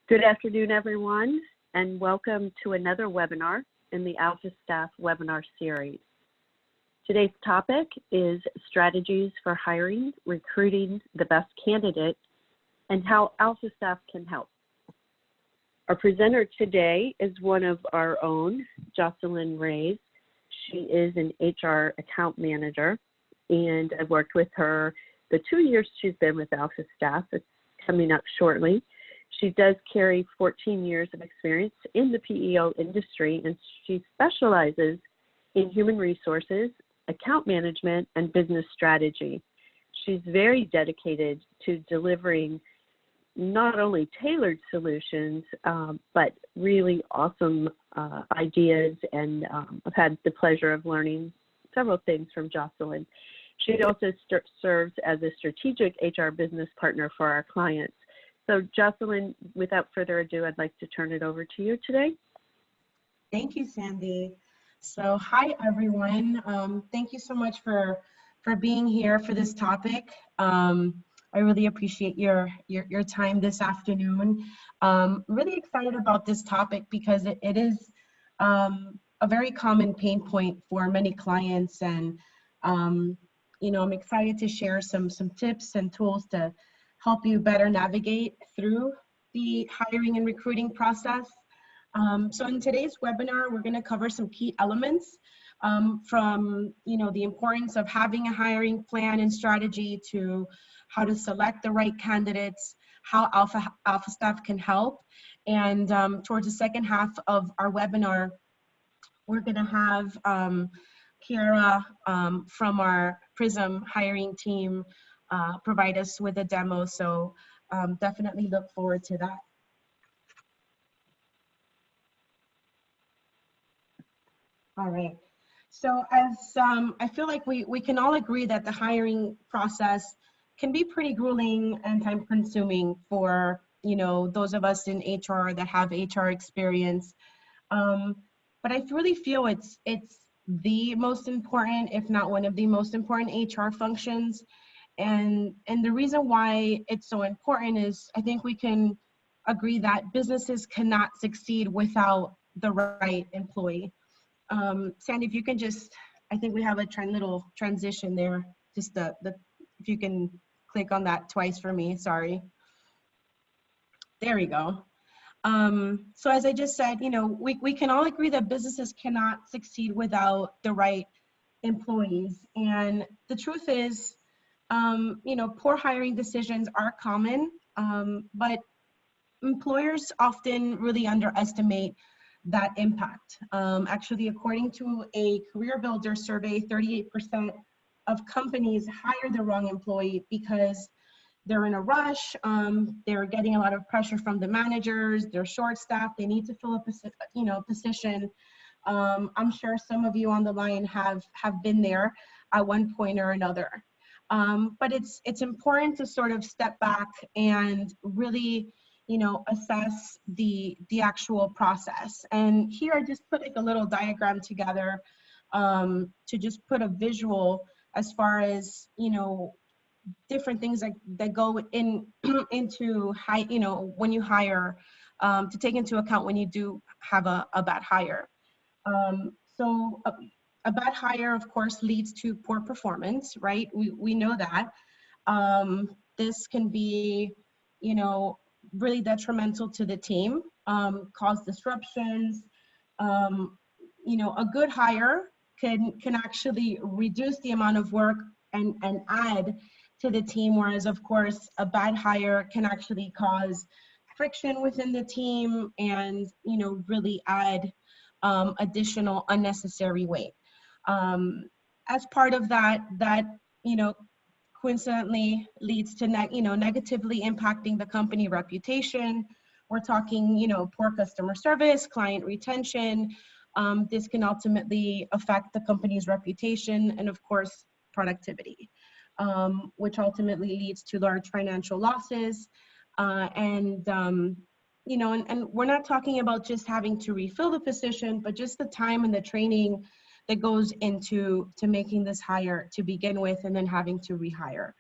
Good afternoon, everyone, and welcome to another webinar in the AlphaStaff webinar series. Today's topic is strategies for hiring, recruiting the best candidate, and how AlphaStaff can help. Our presenter today is one of our own, Jocelyn Reyes. She is an HR account manager, and I've worked with her the 2 years she's been with AlphaStaff. It's coming up shortly. She does carry 14 years of experience in the PEO industry, and she specializes in human resources, account management, and business strategy. She's very dedicated to delivering not only tailored solutions, but really awesome ideas, and I've had the pleasure of learning several things from Jocelyn. She also serves as a strategic HR business partner for our clients. So Jocelyn, without further ado, I'd like to turn it over to you today. Thank you, Sandy. So hi, everyone. Thank you so much for being here for this topic. I really appreciate your time this afternoon. Really excited about this topic because it is a very common pain point for many clients, and you know, I'm excited to share some tips and tools to help you better navigate through the hiring and recruiting process. So in today's webinar, we're going to cover some key elements from, you know, the importance of having a hiring plan and strategy to how to select the right candidates, how AlphaStaff can help. And towards the second half of our webinar, we're going to have Kiara from our Prism hiring team provide us with a demo, so definitely look forward to that. All right, so as I feel like we can all agree that the hiring process can be pretty grueling and time consuming for, you know, those of us in HR that have HR experience, but I really feel it's the most important, if not one of the most important HR functions. And the reason why it's so important is I think we can agree that businesses cannot succeed without the right employee. Sandy, if you can just, I think we have a little transition there. Just if you can click on that twice for me, sorry. There we go. So as I just said, you know, we can all agree that businesses cannot succeed without the right employees. And the truth is, you know, poor hiring decisions are common, but employers often really underestimate that impact. Actually, according to a Career Builder survey, 38% of companies hire the wrong employee because they're in a rush, they're getting a lot of pressure from the managers, they're short-staffed, they need to fill a position. I'm sure some of you on the line have been there at one point or another. But it's important to sort of step back and really, you know, assess the actual process. And here I just put like a little diagram together to just put a visual as far as, you know, different things that go into when you hire, to take into account when you do have a bad hire. So a bad hire, of course, leads to poor performance, right? We know that. This can be, you know, really detrimental to the team, cause disruptions. You know, a good hire can actually reduce the amount of work and add to the team, whereas, of course, a bad hire can actually cause friction within the team and, you know, really add additional unnecessary weight. As part of that, you know, coincidentally leads to negatively impacting the company reputation. We're talking, you know, poor customer service, client retention. This can ultimately affect the company's reputation and, of course, productivity, which ultimately leads to large financial losses. You know, and we're not talking about just having to refill the position, but just the time and the training that goes into making this hire to begin with and then having to rehire.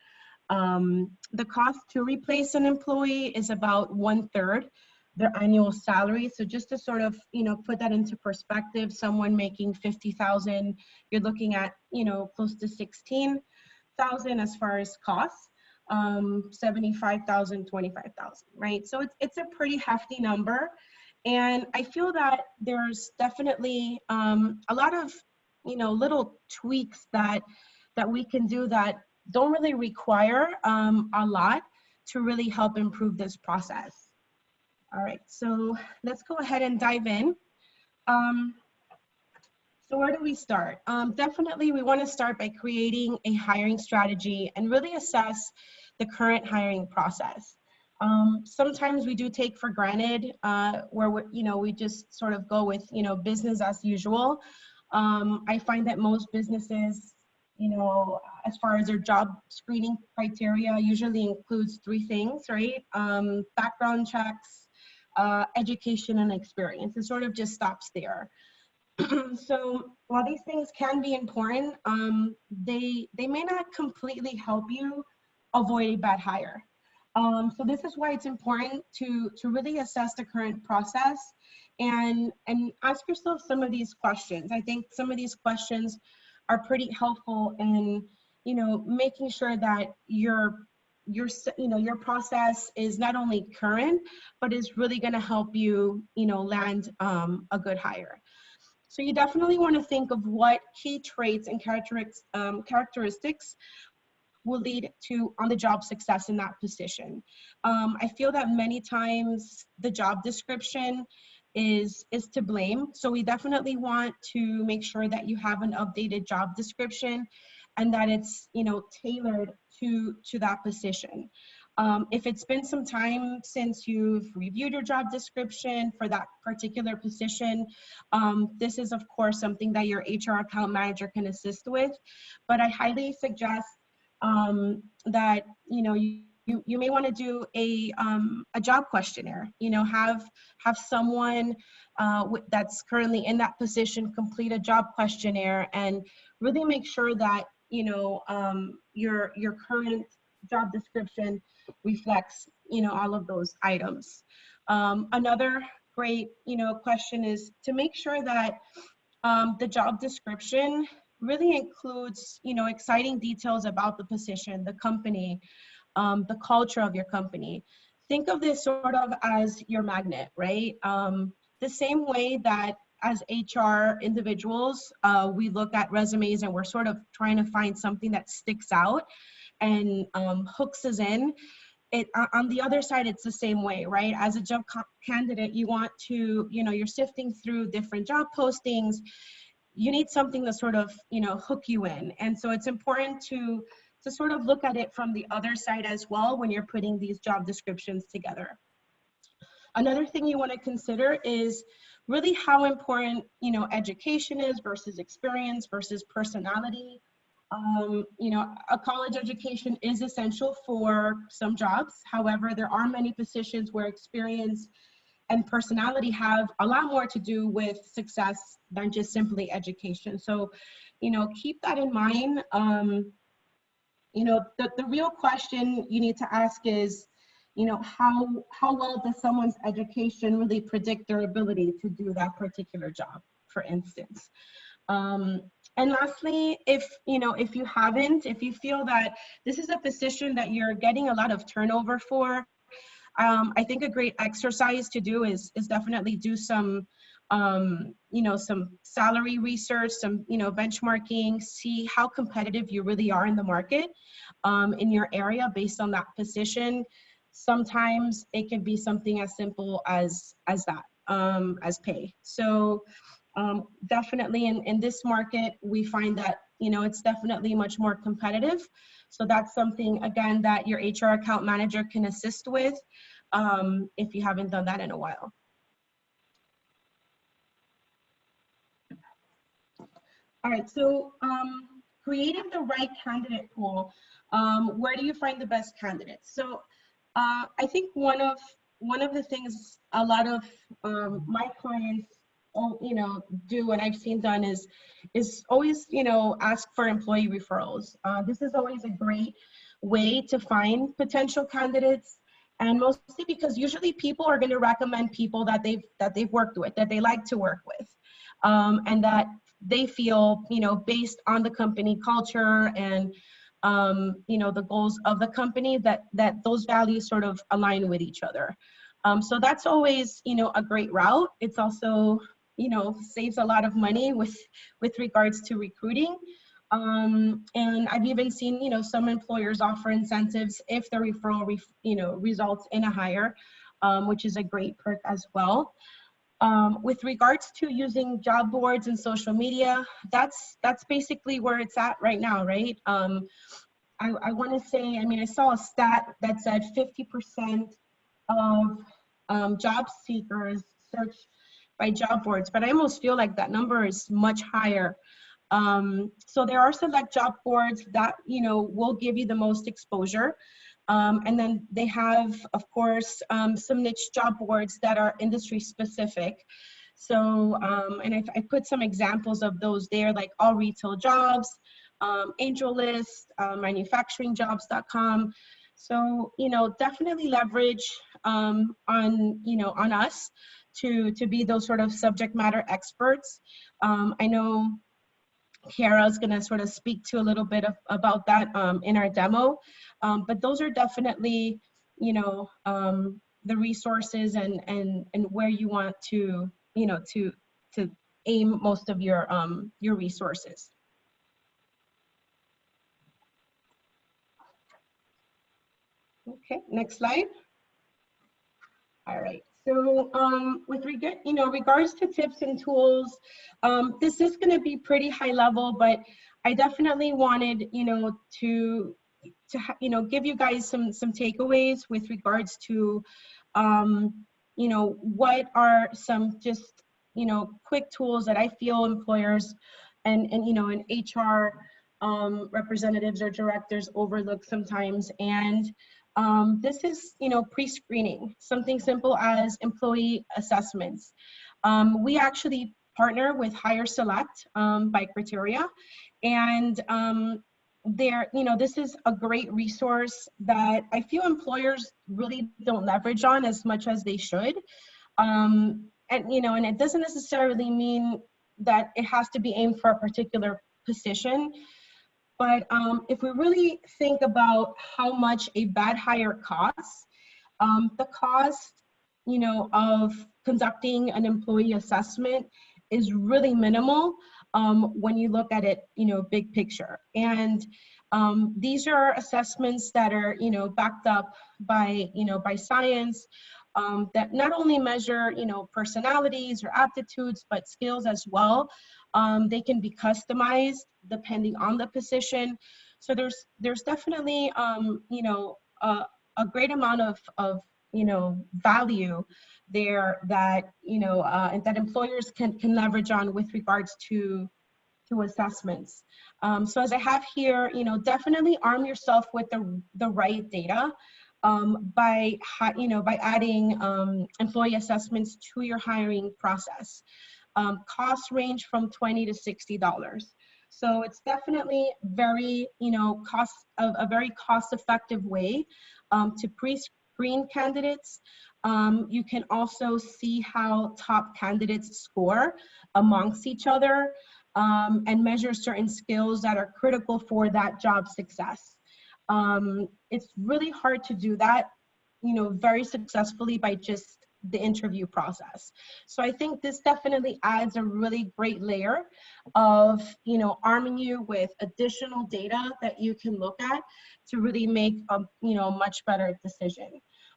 The cost to replace an employee is about 1/3 their annual salary. So just to sort of, put that into perspective, someone making 50,000, you're looking at, close to 16,000 as far as costs, 75,000, 25,000, right? So it's a pretty hefty number. And I feel that there's definitely a lot of, little tweaks that we can do that don't really require a lot to really help improve this process. All right, so let's go ahead and dive in. So where do we start? Definitely we want to start by creating a hiring strategy and really assess the current hiring process. Sometimes we do take for granted where we just sort of go with, business as usual. I find that most businesses, as far as their job screening criteria, usually includes 3 things, right? Background checks, education, and experience. It sort of just stops there. So while these things can be important, they may not completely help you avoid a bad hire. So this is why it's important to really assess the current process and ask yourself some of these questions. I think some of these questions are pretty helpful in, making sure that your process is not only current, but is really going to help you, land a good hire. So you definitely want to think of what key traits and characteristics will lead to on-the-job success in that position. I feel that many times the job description is to blame. So we definitely want to make sure that you have an updated job description and that it's, tailored to that position. If it's been some time since you've reviewed your job description for that particular position, this is of course something that your HR account manager can assist with. But I highly suggest that you may want to do a job questionnaire. Have someone that's currently in that position complete a job questionnaire and really make sure that your current job description reflects all of those items. Another great question is to make sure that the job description really includes exciting details about the position, the company, the culture of your company. Think of this sort of as your magnet, right? The same way that as HR individuals, we look at resumes and we're sort of trying to find something that sticks out and hooks us in. On the other side, it's the same way, right? As a job candidate, you want to, you're sifting through different job postings. You need something to sort of, hook you in. And so it's important to sort of look at it from the other side as well when you're putting these job descriptions together. Another thing you want to consider is really how important, education is versus experience versus personality. A college education is essential for some jobs. However, there are many positions where experience and personality have a lot more to do with success than just simply education. So, keep that in mind. The real question you need to ask is, how well does someone's education really predict their ability to do that particular job, for instance? And lastly, if you feel that this is a position that you're getting a lot of turnover for, I think a great exercise to do is definitely do some, some salary research, some, benchmarking, see how competitive you really are in the market in your area based on that position. Sometimes it can be something as simple as that, as pay. So definitely in this market, we find that, it's definitely much more competitive. So that's something, again, that your HR account manager can assist with if you haven't done that in a while. All right, so creating the right candidate pool, where do you find the best candidates? So I think one of the things a lot of my clients do, and I've seen done, is always ask for employee referrals. This is always a great way to find potential candidates And mostly because usually people are going to recommend people that they've worked with, that they like to work with, and that they feel, based on the company culture and the goals of the company, that those values sort of align with each other. So that's always, a great route. It's also, saves a lot of money with regards to recruiting. And I've even seen, some employers offer incentives if the referral, results in a hire, which is a great perk as well. With regards to using job boards and social media, that's basically where it's at right now, right? I want to say, I saw a stat that said 50% of job seekers search by job boards, but I almost feel like that number is much higher. So there are select job boards that, will give you the most exposure. And then they have, of course, some niche job boards that are industry specific. So, and I put some examples of those there, like All Retail Jobs, AngelList, manufacturingjobs.com. So, definitely leverage on us to be those sort of subject matter experts. I know Kiara is going to sort of speak to a little bit about that in our demo, but those are definitely, the resources and where you want to, to aim most of your resources. Okay, next slide. All right. So with regards to tips and tools, this is going to be pretty high level, but I definitely wanted, to give you guys some takeaways with regards to, what are some just, quick tools that I feel employers and HR representatives or directors overlook sometimes. And this is, pre-screening, something simple as employee assessments. We actually partner with Hire Select by Criteria, and this is a great resource that I feel employers really don't leverage on as much as they should. And it doesn't necessarily mean that it has to be aimed for a particular position. But if we really think about how much a bad hire costs, the cost, of conducting an employee assessment is really minimal when you look at it, big picture. And these are assessments that are, backed up by, by science, that not only measure, personalities or aptitudes, but skills as well. They can be customized depending on the position. So there's definitely, a great amount of value there that, and that employers can leverage on with regards to assessments. So as I have here, definitely arm yourself with the right data. By adding employee assessments to your hiring process. Costs range from $20 to $60. So it's definitely very, a very cost-effective way to pre-screen candidates. You can also see how top candidates score amongst each other and measure certain skills that are critical for that job success. It's really hard to do that, very successfully by just the interview process. So I think this definitely adds a really great layer of, arming you with additional data that you can look at to really make a, much better decision.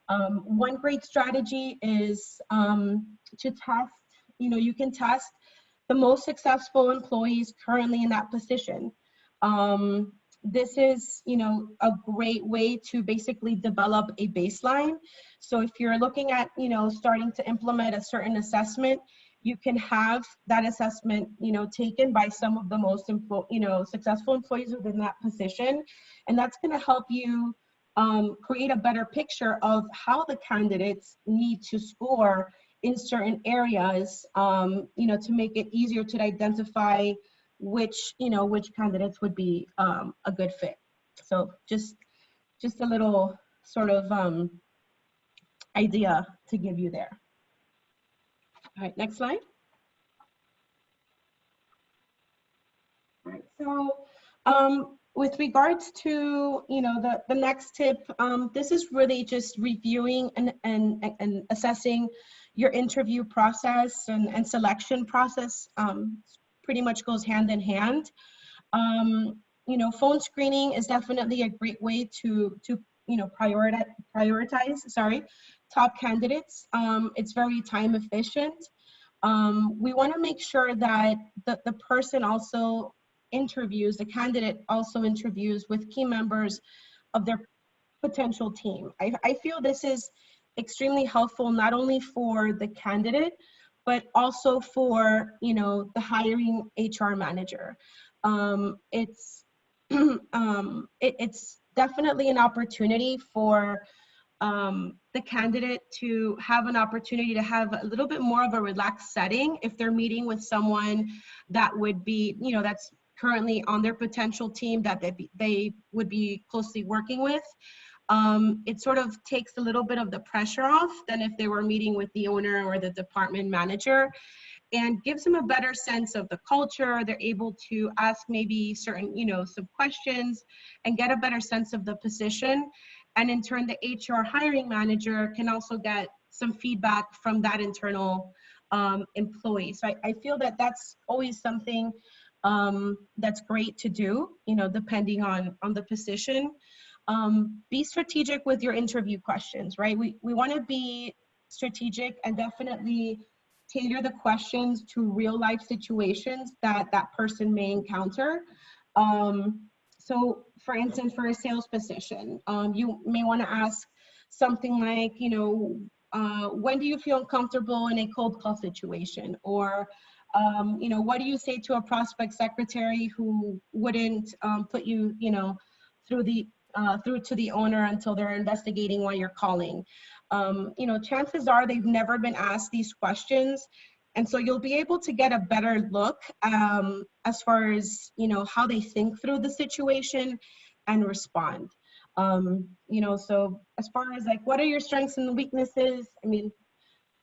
One great strategy is to test, you can test the most successful employees currently in that position. This is, a great way to basically develop a baseline. So if you're looking at, starting to implement a certain assessment, you can have that assessment, taken by some of the most, successful employees within that position. And that's going to help you create a better picture of how the candidates need to score in certain areas, to make it easier to identify which candidates would be a good fit. So just a little sort of idea to give you there. All right, next slide. All right, so with regards to, you know, the next tip, this is really just reviewing and assessing your interview process and selection process. Pretty much goes hand in hand. You know, phone screening is definitely a great way to you know, prioritize top candidates. It's very time efficient. We want to make sure that the person also interviews, the candidate also interviews with key members of their potential team. I feel this is extremely helpful, not only for the candidate, but also for, you know, the hiring HR manager. It's it's definitely an opportunity for the candidate to have an opportunity to have a little bit more of a relaxed setting if they're meeting with someone that would be, you know, that's currently on their potential team that they would be closely working with. It sort of takes a little bit of the pressure off than if they were meeting with the owner or the department manager, and gives them a better sense of the culture. They're able to ask maybe certain, you know, some questions and get a better sense of the position. And in turn, the HR hiring manager can also get some feedback from that internal employee. So I feel that that's always something that's great to do, you know, depending on the position. Be strategic with your interview questions, right? We want to be strategic and definitely tailor the questions to real life situations that that person may encounter. So for instance, for a sales position, you may want to ask something like, you know, when do you feel uncomfortable in a cold call situation? Or, you know, what do you say to a prospect secretary who wouldn't put you, you know, through to the owner until they're investigating why you're calling? You know, chances are they've never been asked these questions. And so you'll be able to get a better look as far as, you know, how they think through the situation and respond. You know, so as far as like, what are your strengths and weaknesses? I mean,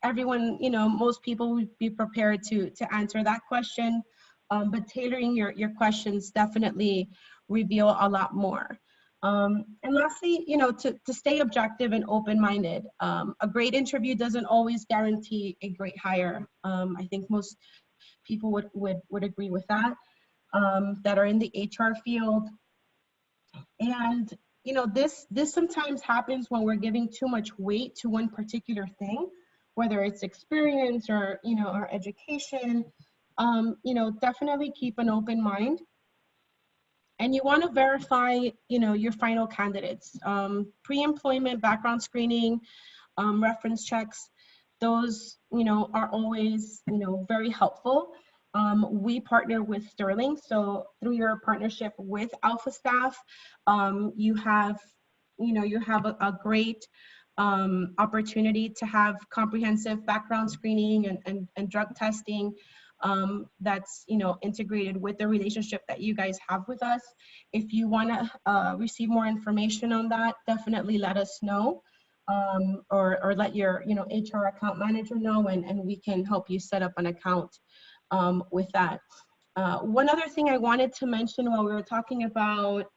everyone, you know, most people would be prepared to answer that question, but tailoring your questions definitely reveal a lot more. And lastly, you know, to stay objective and open-minded. A great interview doesn't always guarantee a great hire. I think most people would agree with that, that are in the HR field. And, you know, this sometimes happens when we're giving too much weight to one particular thing, whether it's experience or, you know, or education. You know, definitely keep an open mind. And you want to verify, you know, your final candidates. Pre-employment background screening, reference checks, those, you know, are always, you know, very helpful. We partner with Sterling, so through your partnership with AlphaStaff, you have, you know, you have a great opportunity to have comprehensive background screening and drug testing. That's, you know, integrated with the relationship that you guys have with us. If you want to receive more information on that, definitely let us know, or let your, you know, HR account manager know, and we can help you set up an account with that. One other thing I wanted to mention while we were talking about,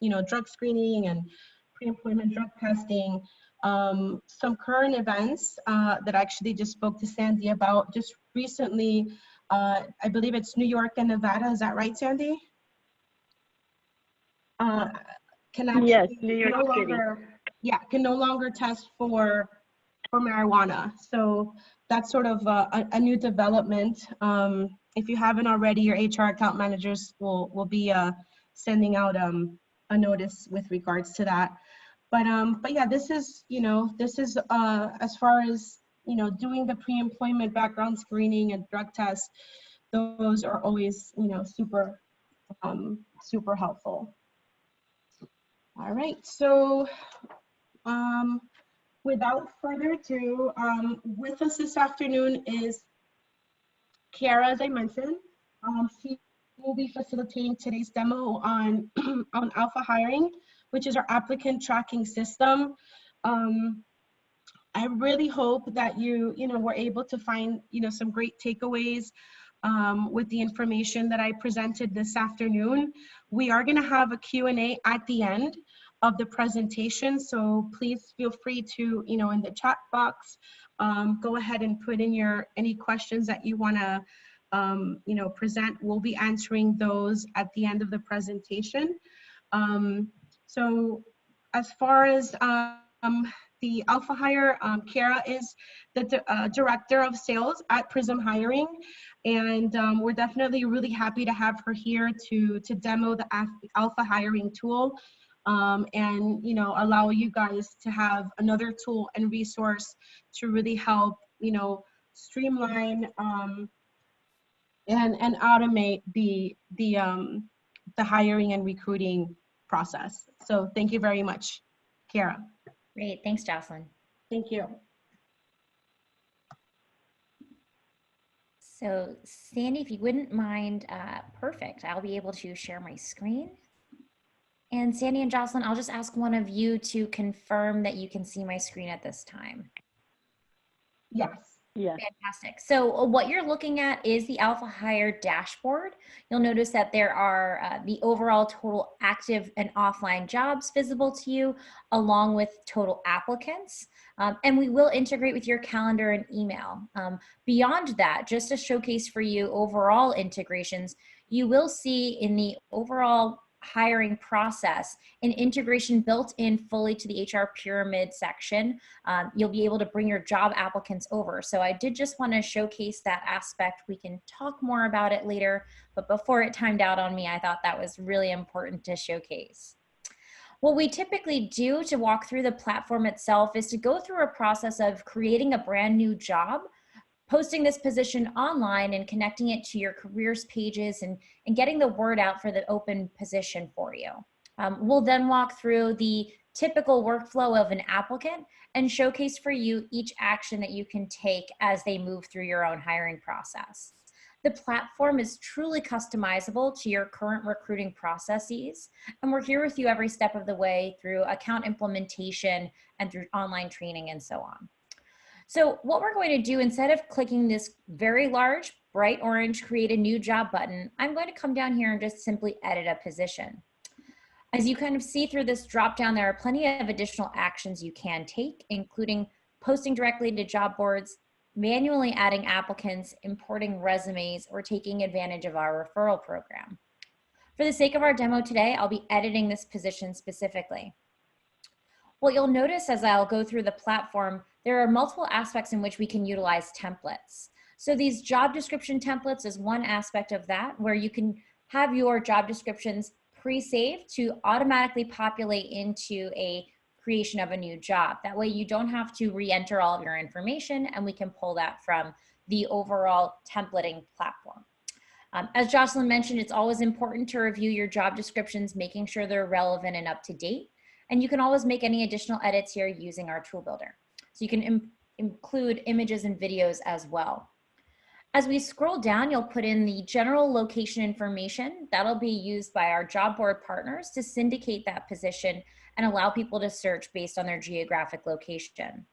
you know, drug screening and pre-employment drug testing, some current events that I actually just spoke to Sandy about just recently. I believe it's New York and Nevada. Is that right, Sandy? Yes, New York City. Yeah, can no longer test for marijuana. So that's sort of a new development. If you haven't already, your HR account managers will be sending out a notice with regards to that. But yeah, this is, you know, this is as far as, you know, doing the pre-employment background screening and drug tests. Those are always, you know, super super helpful. All right, so without further ado, with us this afternoon is Kiara, as I mentioned. She will be facilitating today's demo on on AlphaHiring, which is our applicant tracking system. I really hope that you know, were able to find, you know, some great takeaways with the information that I presented this afternoon. We are gonna have a Q&A at the end of the presentation, so please feel free to, you know, in the chat box, go ahead and put in any questions that you wanna, you know, present. We'll be answering those at the end of the presentation. So as far as the AlphaHire, Kara is the Director of Sales at Prism Hiring, and we're definitely really happy to have her here to demo the Alpha Hiring tool, and, you know, allow you guys to have another tool and resource to really help, you know, streamline and automate the hiring and recruiting process. So thank you very much, Kara. Great, thanks, Jocelyn. Thank you. So Sandy, if you wouldn't mind, perfect. I'll be able to share my screen. And Sandy and Jocelyn, I'll just ask one of you to confirm that you can see my screen at this time. Yes. Yes. Fantastic. So what you're looking at is the AlphaHire dashboard. You'll notice that there are the overall total active and offline jobs visible to you, along with total applicants. And we will integrate with your calendar and email. Beyond that, just to showcase for you overall integrations, you will see in the overall hiring process an integration built in fully to the HR pyramid section. You'll be able to bring your job applicants over. So I did just want to showcase that aspect. We can talk more about it later, but before it timed out on me, I thought that was really important to showcase. What we typically do to walk through the platform itself is to go through a process of creating a brand new job, posting this position online and connecting it to your careers pages and getting the word out for the open position for you. We'll then walk through the typical workflow of an applicant and showcase for you each action that you can take as they move through your own hiring process. The platform is truly customizable to your current recruiting processes, and we're here with you every step of the way through account implementation and through online training and so on. So what we're going to do, instead of clicking this very large, bright orange, create a new job button, I'm going to come down here and just simply edit a position. As you kind of see through this drop down, there are plenty of additional actions you can take, including posting directly to job boards, manually adding applicants, importing resumes, or taking advantage of our referral program. For the sake of our demo today, I'll be editing this position specifically. What you'll notice as I'll go through the platform, there are multiple aspects in which we can utilize templates. So these job description templates is one aspect of that, where you can have your job descriptions pre-saved to automatically populate into a creation of a new job. That way you don't have to re-enter all of your information, and we can pull that from the overall templating platform. As Jocelyn mentioned, it's always important to review your job descriptions, making sure they're relevant and up to date. And you can always make any additional edits here using our tool builder. So you can include images and videos as well. As we scroll down, you'll put in the general location information. That'll be used by our job board partners to syndicate that position and allow people to search based on their geographic location.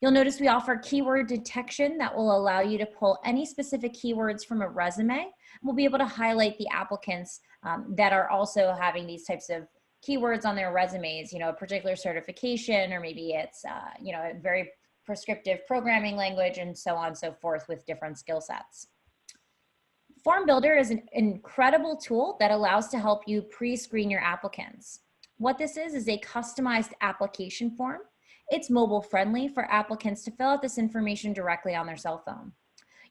You'll notice we offer keyword detection that will allow you to pull any specific keywords from a resume. We'll be able to highlight the applicants that are also having these types of keywords on their resumes, you know, a particular certification, or maybe it's, you know, a very prescriptive programming language and so on and so forth with different skill sets. Form Builder is an incredible tool that allows to help you pre-screen your applicants. What this is a customized application form. It's mobile friendly for applicants to fill out this information directly on their cell phone.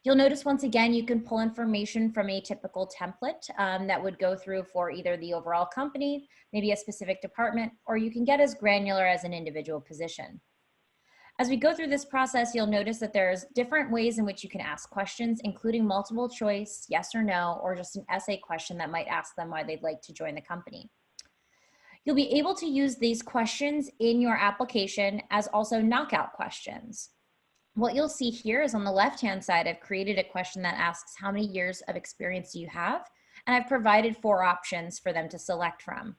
You'll notice once again, you can pull information from a typical template that would go through for either the overall company, maybe a specific department, or you can get as granular as an individual position. As we go through this process, you'll notice that there's different ways in which you can ask questions, including multiple choice, yes or no, or just an essay question that might ask them why they'd like to join the company. You'll be able to use these questions in your application as also knockout questions. What you'll see here is on the left-hand side, I've created a question that asks how many years of experience do you have? And I've provided 4 options for them to select from.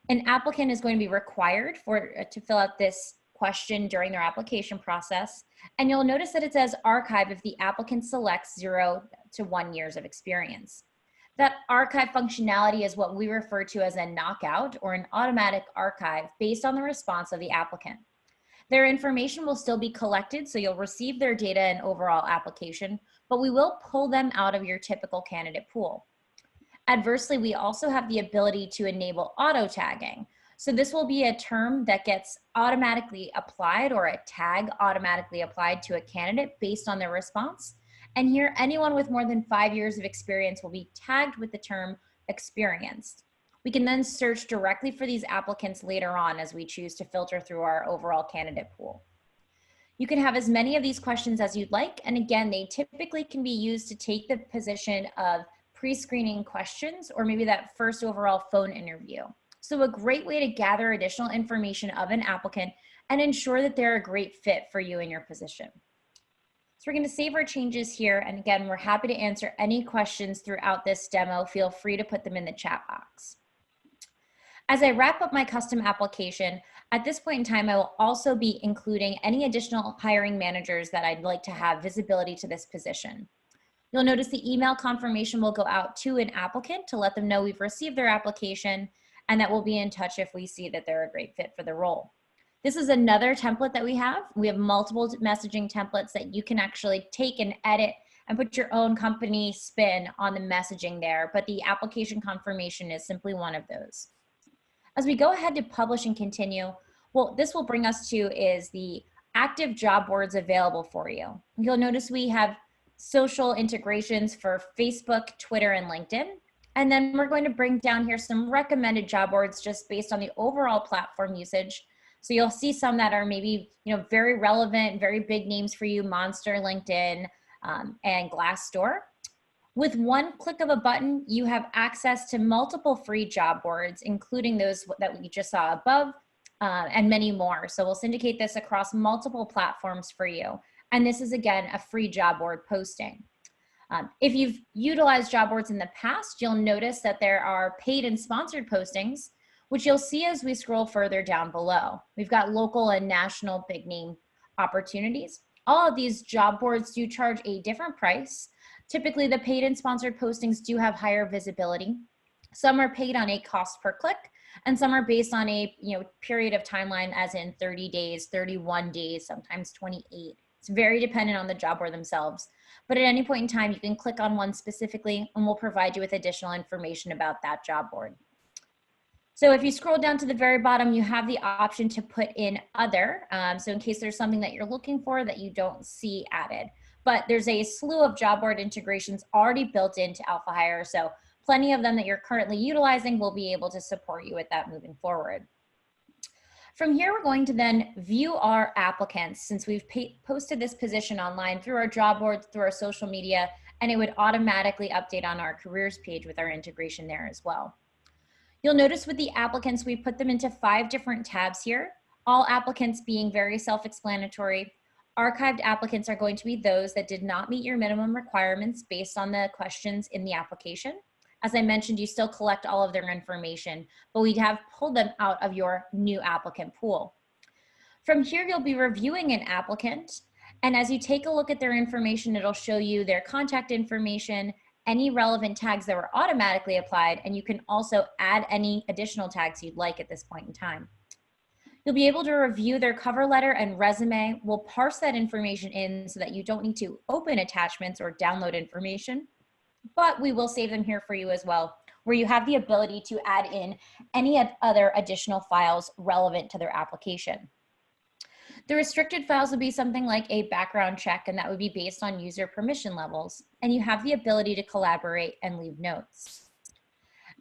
An applicant is going to be required to fill out this question during their application process. And you'll notice that it says archive if the applicant selects 0 to 1 years of experience. That archive functionality is what we refer to as a knockout or an automatic archive based on the response of the applicant. Their information will still be collected, so you'll receive their data and overall application, but we will pull them out of your typical candidate pool. Adversely, we also have the ability to enable auto tagging. So this will be a term that gets automatically applied, or a tag automatically applied to a candidate based on their response. And here, anyone with more than 5 years of experience will be tagged with the term experienced. We can then search directly for these applicants later on as we choose to filter through our overall candidate pool. You can have as many of these questions as you'd like. And again, they typically can be used to take the position of pre-screening questions, or maybe that first overall phone interview. So a great way to gather additional information of an applicant and ensure that they're a great fit for you in your position. So we're going to save our changes here. And again, we're happy to answer any questions throughout this demo. Feel free to put them in the chat box. As I wrap up my custom application, at this point in time, I will also be including any additional hiring managers that I'd like to have visibility to this position. You'll notice the email confirmation will go out to an applicant to let them know we've received their application, and that we'll be in touch if we see that they're a great fit for the role. This is another template that we have. We have multiple messaging templates that you can actually take and edit and put your own company spin on the messaging there, but the application confirmation is simply one of those. As we go ahead to publish and continue, what this will bring us to is the active job boards available for you. You'll notice we have social integrations for Facebook, Twitter, and LinkedIn. And then we're going to bring down here some recommended job boards just based on the overall platform usage. So you'll see some that are maybe, very relevant, very big names for you: Monster, LinkedIn, and Glassdoor. With one click of a button, you have access to multiple free job boards, including those that we just saw above, and many more. So we'll syndicate this across multiple platforms for you. And this is, again, a free job board posting. If you've utilized job boards in the past, you'll notice that there are paid and sponsored postings, which you'll see as we scroll further down below. We've got local and national big name opportunities. All of these job boards do charge a different price. Typically, the paid and sponsored postings do have higher visibility. Some are paid on a cost per click, and some are based on a period of timeline, as in 30 days, 31 days, sometimes 28. It's very dependent on the job board themselves. But at any point in time, you can click on one specifically, and we'll provide you with additional information about that job board. So if you scroll down to the very bottom, you have the option to put in other. So in case there's something that you're looking for that you don't see added. But there's a slew of job board integrations already built into AlphaHire. So plenty of them that you're currently utilizing will be able to support you with that moving forward. From here, we're going to then view our applicants, since we've posted this position online through our job boards, through our social media, and it would automatically update on our careers page with our integration there as well. You'll notice with the applicants, we put them into 5 different tabs here, all applicants being very self-explanatory. Archived applicants are going to be those that did not meet your minimum requirements based on the questions in the application. As I mentioned, you still collect all of their information, but we have pulled them out of your new applicant pool. From here, you'll be reviewing an applicant, and as you take a look at their information, it'll show you their contact information, any relevant tags that were automatically applied, and you can also add any additional tags you'd like at this point in time. You'll be able to review their cover letter and resume. We'll parse that information in so that you don't need to open attachments or download information, but we will save them here for you as well, where you have the ability to add in any other additional files relevant to their application. The restricted files would be something like a background check, and that would be based on user permission levels, and you have the ability to collaborate and leave notes.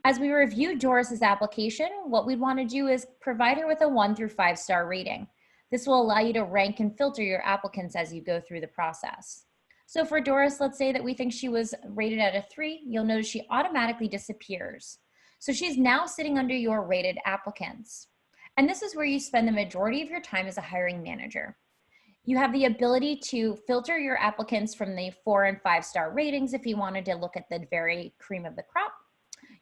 As we review Doris's application, what we'd want to do is provide her with a 1 through 5 star rating. This will allow you to rank and filter your applicants as you go through the process. So for Doris, let's say that we think she was rated at a 3, you'll notice she automatically disappears. So she's now sitting under your rated applicants. And this is where you spend the majority of your time as a hiring manager. You have the ability to filter your applicants from the 4 and 5 star ratings if you wanted to look at the very cream of the crop.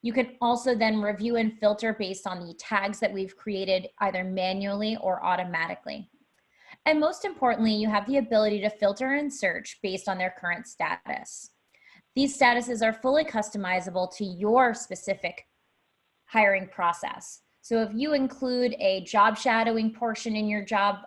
You can also then review and filter based on the tags that we've created either manually or automatically. And most importantly, you have the ability to filter and search based on their current status. These statuses are fully customizable to your specific hiring process. So if you include a job shadowing portion in your job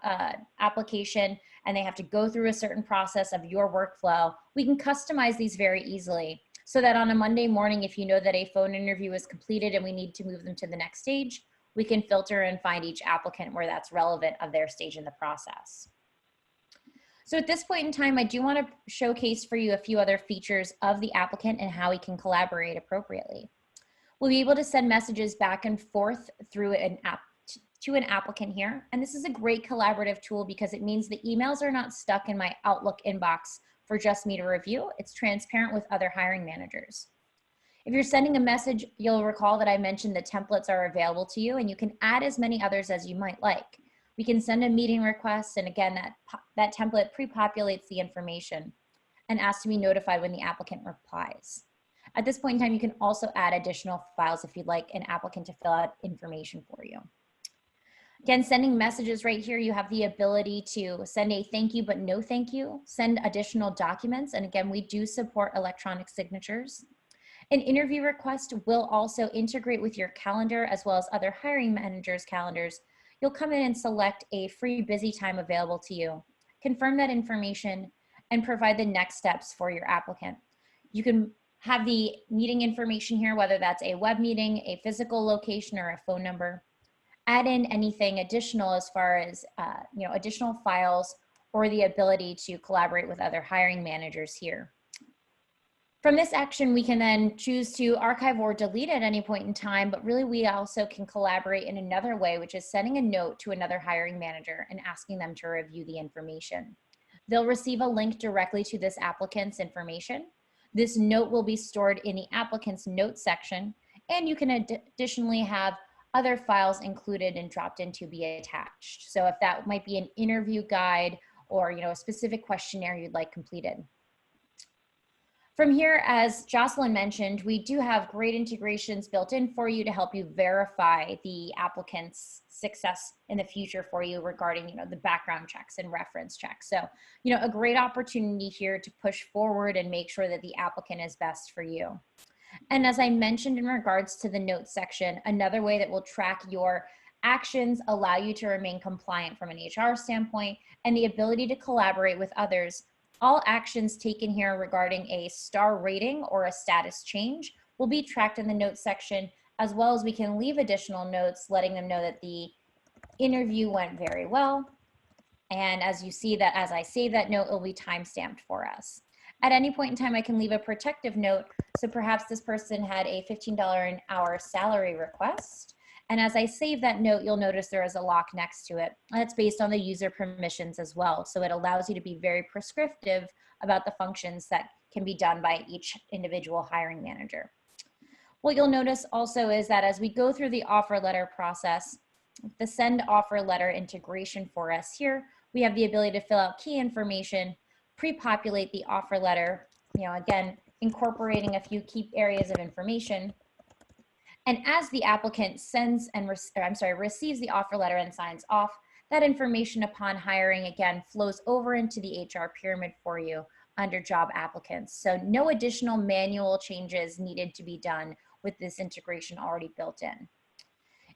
application and they have to go through a certain process of your workflow, we can customize these very easily so that on a Monday morning, if you know that a phone interview is completed and we need to move them to the next stage, we can filter and find each applicant where that's relevant of their stage in the process. So at this point in time, I do want to showcase for you a few other features of the applicant and how we can collaborate appropriately. We'll be able to send messages back and forth through an app to an applicant here. And this is a great collaborative tool because it means the emails are not stuck in my Outlook inbox for just me to review. It's transparent with other hiring managers. If you're sending a message, you'll recall that I mentioned the templates are available to you and you can add as many others as you might like. We can send a meeting request, and again, that template pre-populates the information and asks to be notified when the applicant replies. At this point in time, you can also add additional files if you'd like an applicant to fill out information for you. Again, sending messages right here, you have the ability to send a thank you but no thank you, send additional documents, and again, we do support electronic signatures. An interview request will also integrate with your calendar as well as other hiring managers' calendars. You'll come in and select a free busy time available to you, confirm that information, and provide the next steps for your applicant. You can have the meeting information here, whether that's a web meeting, a physical location, or a phone number. Add in anything additional as far as additional files or the ability to collaborate with other hiring managers here. From this action, we can then choose to archive or delete at any point in time, but really we also can collaborate in another way, which is sending a note to another hiring manager and asking them to review the information. They'll receive a link directly to this applicant's information. This note will be stored in the applicant's notes section, and you can additionally have other files included and dropped in to be attached. So if that might be an interview guide or a specific questionnaire you'd like completed. From here, as Jocelyn mentioned, we do have great integrations built in for you to help you verify the applicant's success in the future for you regarding, the background checks and reference checks. So, a great opportunity here to push forward and make sure that the applicant is best for you. And as I mentioned in regards to the notes section, another way that will track your actions, allow you to remain compliant from an HR standpoint, and the ability to collaborate with others. All actions taken here regarding a star rating or a status change will be tracked in the notes section, as well as we can leave additional notes letting them know that the interview went very well. And as you see that as I save that note, it will be timestamped for us. At any point in time, I can leave a protective note. So perhaps this person had a $15 an hour salary request. And as I save that note, you'll notice there is a lock next to it. That's based on the user permissions as well. So it allows you to be very prescriptive about the functions that can be done by each individual hiring manager. What you'll notice also is that as we go through the offer letter process, the send offer letter integration for us here, we have the ability to fill out key information, pre-populate the offer letter, again, incorporating a few key areas of information. And as the applicant receives the offer letter and signs off, that information upon hiring, again, flows over into the HR pyramid for you under job applicants. So no additional manual changes needed to be done with this integration already built in.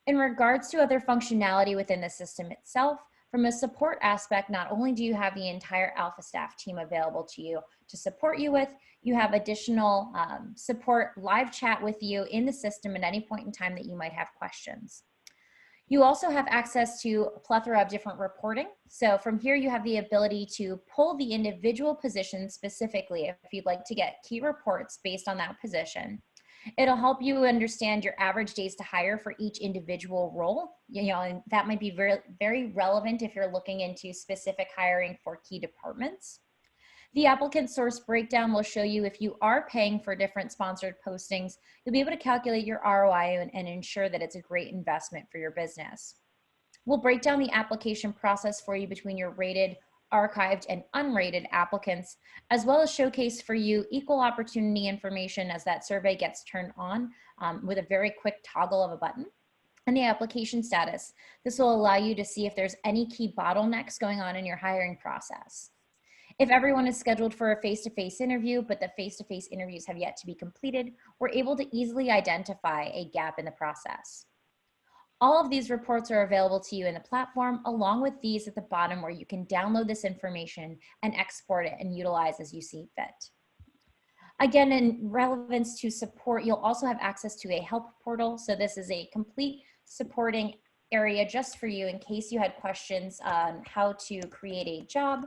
In regards to other functionality within the system itself, from a support aspect, not only do you have the entire AlphaStaff team available to you to support you with, you have additional support live chat with you in the system at any point in time that you might have questions. You also have access to a plethora of different reporting. So from here, you have the ability to pull the individual position specifically if you'd like to get key reports based on that position. It'll help you understand your average days to hire for each individual role, and that might be very, very relevant if you're looking into specific hiring for key departments. The applicant source breakdown will show you if you are paying for different sponsored postings, you'll be able to calculate your ROI and ensure that it's a great investment for your business. We'll break down the application process for you between your rated, archived, and unrated applicants, as well as showcase for you equal opportunity information as that survey gets turned on with a very quick toggle of a button. and the application status. This will allow you to see if there's any key bottlenecks going on in your hiring process. If everyone is scheduled for a face-to-face interview, but the face-to-face interviews have yet to be completed, we're able to easily identify a gap in the process. All of these reports are available to you in the platform, along with these at the bottom where you can download this information and export it and utilize as you see fit. Again, in relevance to support, you'll also have access to a help portal. So this is a complete supporting area just for you in case you had questions on how to create a job.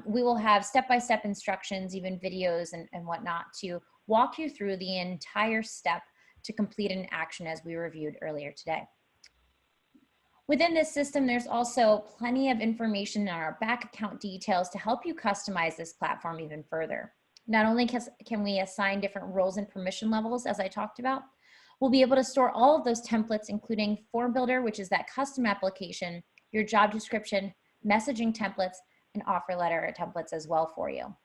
We will have step-by-step instructions, even videos and whatnot to walk you through the entire step to complete an action as we reviewed earlier today. Within this system, there's also plenty of information on our back account details to help you customize this platform even further. Not only can we assign different roles and permission levels, as I talked about, we'll be able to store all of those templates, including Form Builder, which is that custom application, your job description, messaging templates, and offer letter templates as well for you.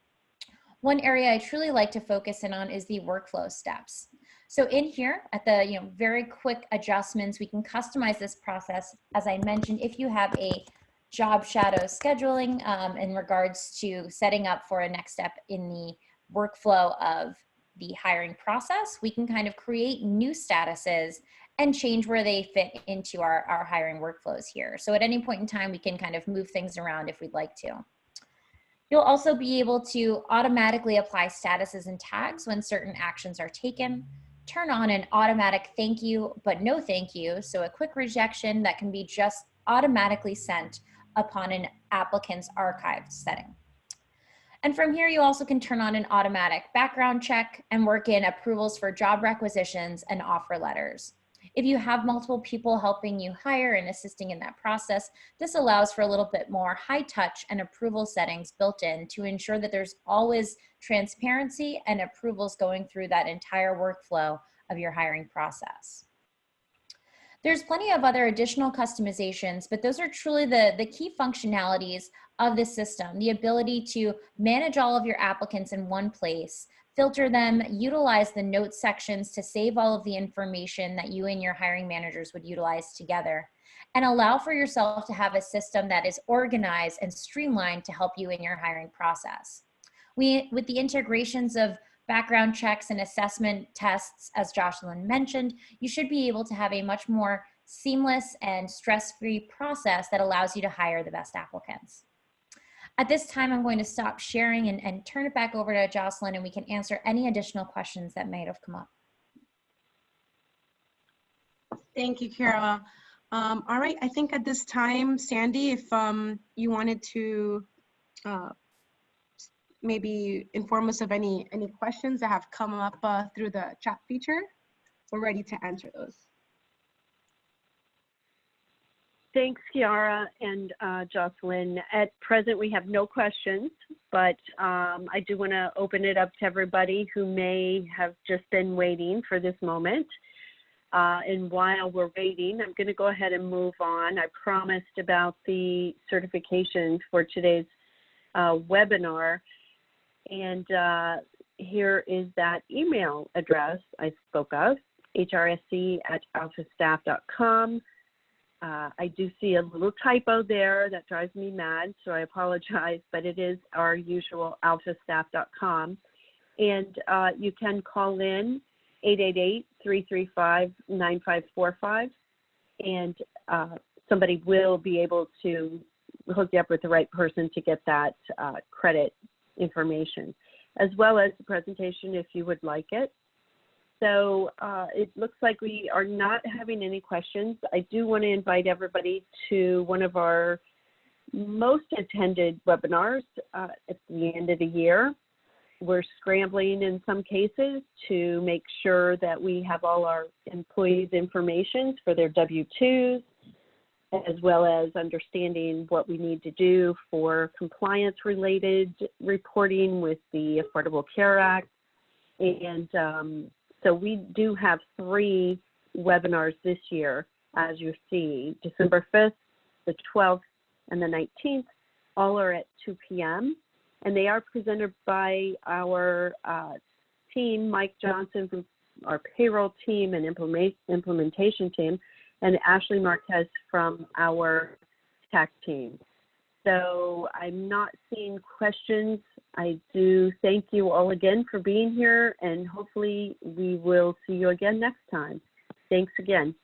One area I truly like to focus in on is the workflow steps. So in here at the very quick adjustments, we can customize this process. As I mentioned, if you have a job shadow scheduling in regards to setting up for a next step in the workflow of the hiring process, we can kind of create new statuses and change where they fit into our hiring workflows here. So at any point in time, we can kind of move things around if we'd like to. You'll also be able to automatically apply statuses and tags when certain actions are taken, turn on an automatic thank you, but no thank you. So a quick rejection that can be just automatically sent upon an applicant's archived setting. And from here, you also can turn on an automatic background check and work in approvals for job requisitions and offer letters. If you have multiple people helping you hire and assisting in that process, this allows for a little bit more high touch and approval settings built in to ensure that there's always transparency and approvals going through that entire workflow of your hiring process. There's plenty of other additional customizations, but those are truly the key functionalities of this system. The ability to manage all of your applicants in one place, filter them, utilize the notes sections to save all of the information that you and your hiring managers would utilize together, and allow for yourself to have a system that is organized and streamlined to help you in your hiring process. With the integrations of background checks and assessment tests, as Jocelyn mentioned, you should be able to have a much more seamless and stress-free process that allows you to hire the best applicants. At this time, I'm going to stop sharing and turn it back over to Jocelyn, and we can answer any additional questions that might have come up. Thank you, Kara. All right, I think at this time, Sandy, if you wanted to maybe inform us of any questions that have come up through the chat feature, we're ready to answer those. Thanks, Kiara and Jocelyn. At present, we have no questions, but I do want to open it up to everybody who may have just been waiting for this moment. And while we're waiting, I'm going to go ahead and move on. I promised about the certifications for today's webinar. And here is that email address I spoke of, hrsc@alphastaff.com. I do see a little typo there that drives me mad, so I apologize, but it is our usual alphastaff.com. And you can call in 888-335-9545, and somebody will be able to hook you up with the right person to get that credit information, as well as the presentation if you would like it. So it looks like we are not having any questions. I do want to invite everybody to one of our most attended webinars at the end of the year. We're scrambling in some cases to make sure that we have all our employees' information for their W-2s, as well as understanding what we need to do for compliance-related reporting with the Affordable Care Act. And so we do have 3 webinars this year, as you see. December 5th, the 12th, and the 19th, all are at 2 p.m. And they are presented by our team, Mike Johnson from our payroll team and implementation team, and Ashley Marquez from our tech team. So I'm not seeing questions. I do thank you all again for being here, and hopefully we will see you again next time. Thanks again.